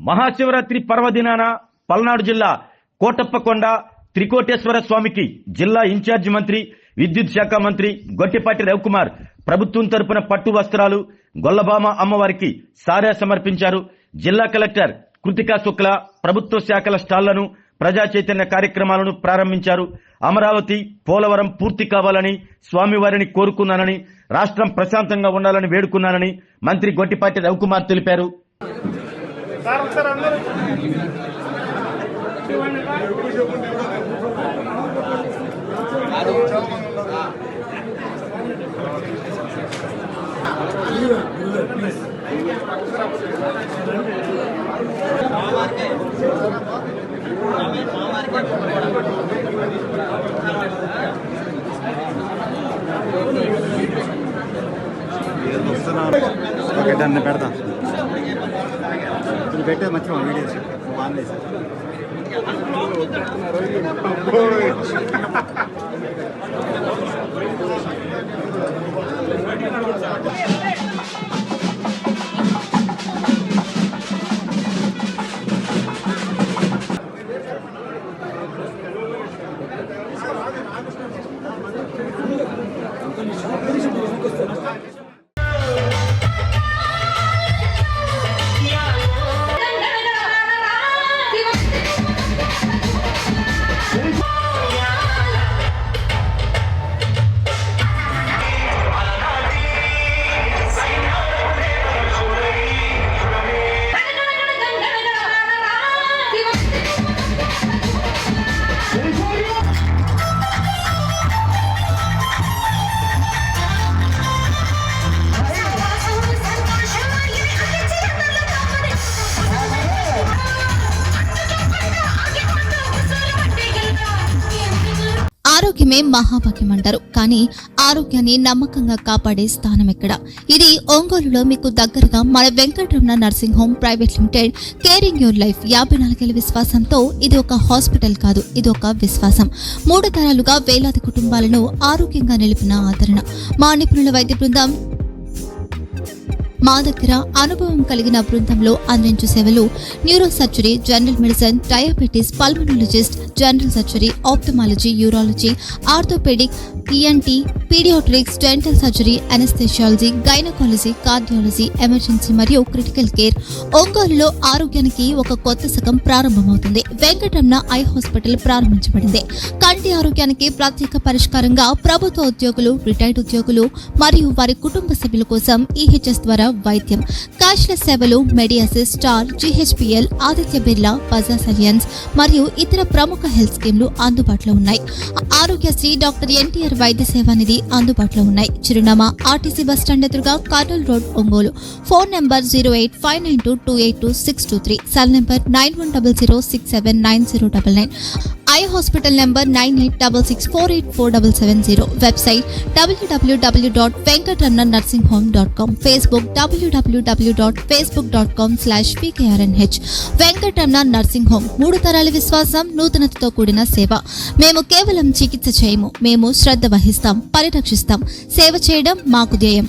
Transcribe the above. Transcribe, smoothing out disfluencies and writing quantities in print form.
మహాశివరాత్రి పర్వదినాన పల్నాడు జిల్లా కోటప్పకొండ త్రికోటేశ్వర స్వామికి జిల్లా ఇన్ఛార్జి మంత్రి విద్యుత్ శాఖ మంత్రి గొట్టిపాటి రవికుమార్ ప్రభుత్వం తరపున పట్టు వస్త్రాలు గొల్లబామ అమ్మవారికి సారా సమర్పించారు. జిల్లా కలెక్టర్ కృతికా శుక్లా ప్రభుత్వ శాఖల స్టాళ్లను ప్రజా చైతన్య కార్యక్రమాలను ప్రారంభించారు. అమరావతి పోలవరం పూర్తి కావాలని స్వామివారిని కోరుకున్నానని, రాష్ట్రం ప్రశాంతంగా ఉండాలని వేడుకున్నానని మంత్రి గొట్టిపాటి రవికుమార్ తెలిపారు. పెడతా పెట్టే మంచి వీడియోస్ బాగుంది. ఆరోగ్యమే మహాభాగ్యం అంటారు. కానీ ఆరోగ్యాన్ని నమ్మకంగా కాపాడే స్థానం ఎక్కడ? ఇది ఒంగోలులో మీకు దగ్గరగా మన Venkataramana nursing home private limited. Caring your life 54 ఏళ్ల విశ్వాసంతో ఇది ఒక హాస్పిటల్ కాదు, ఇది ఒక విశ్వాసం. 3 తరాలుగా వేలాది కుటుంబాలను ఆరోగ్యంగా నిలిపిన ఆదరణ. మా నిపుణుల వైద్య బృందం మా దగ్గర అనుభవం కలిగిన బృందంలో అందించే సేవలు neurosurgery, general medicine, diabetes, pulmonologist, general surgery, ophthalmology, urology, orthopaedic, ENT, paediatrics, dental surgery, anaesthesiology, gynaecology, cardiology, emergency మరియు క్రిటికల్ కేర్. ఒంగోలులో ఆరోగ్యానికి ఒక కొత్త శకం ప్రారంభమవుతుంది. వెంకటరమణ ఐ హాస్పిటల్ ప్రారంభించబడింది. కంటి ఆరోగ్యానికి ప్రత్యేక పరిష్కారంగా ప్రభుత్వ ఉద్యోగులు, రిటైర్డ్ ఉద్యోగులు మరియు వారి కుటుంబ సభ్యుల కోసం EHS ద్వారా వైద్యం, క్యాష్లెస్ సేవలు, Medi Assist, Star, GHPL, Aditya Birla, Bajaj Allianz మరియు ఇతర ప్రముఖ హెల్త్ స్కీమ్లు అందుబాటులో ఉన్నాయి. ఆరోగ్యశ్రీ, డాక్టర్ NTR వైద్య సేవా నిధి అందుబాటులో ఉన్నాయి. చిరునామా RTC బస్టాండ్ ఎదురుగా, Kurnool road, Ongole. Phone number 08592282623, cell number 9100679099, eye hospital number 9866484770, website www.venkatramananursinghome.com, Facebook www.facebook.com/VKRNH. Venkataramana nursing home, 3 తరాల విశ్వాసం, నూతనతతో కూడిన సేవ. మేము కేవలం చికిత్స చేయము, మేము శ్రద్ధ వహిస్తాం, పరిరక్షిస్తాం. సేవ చేయడం మాకు ధ్యేయం.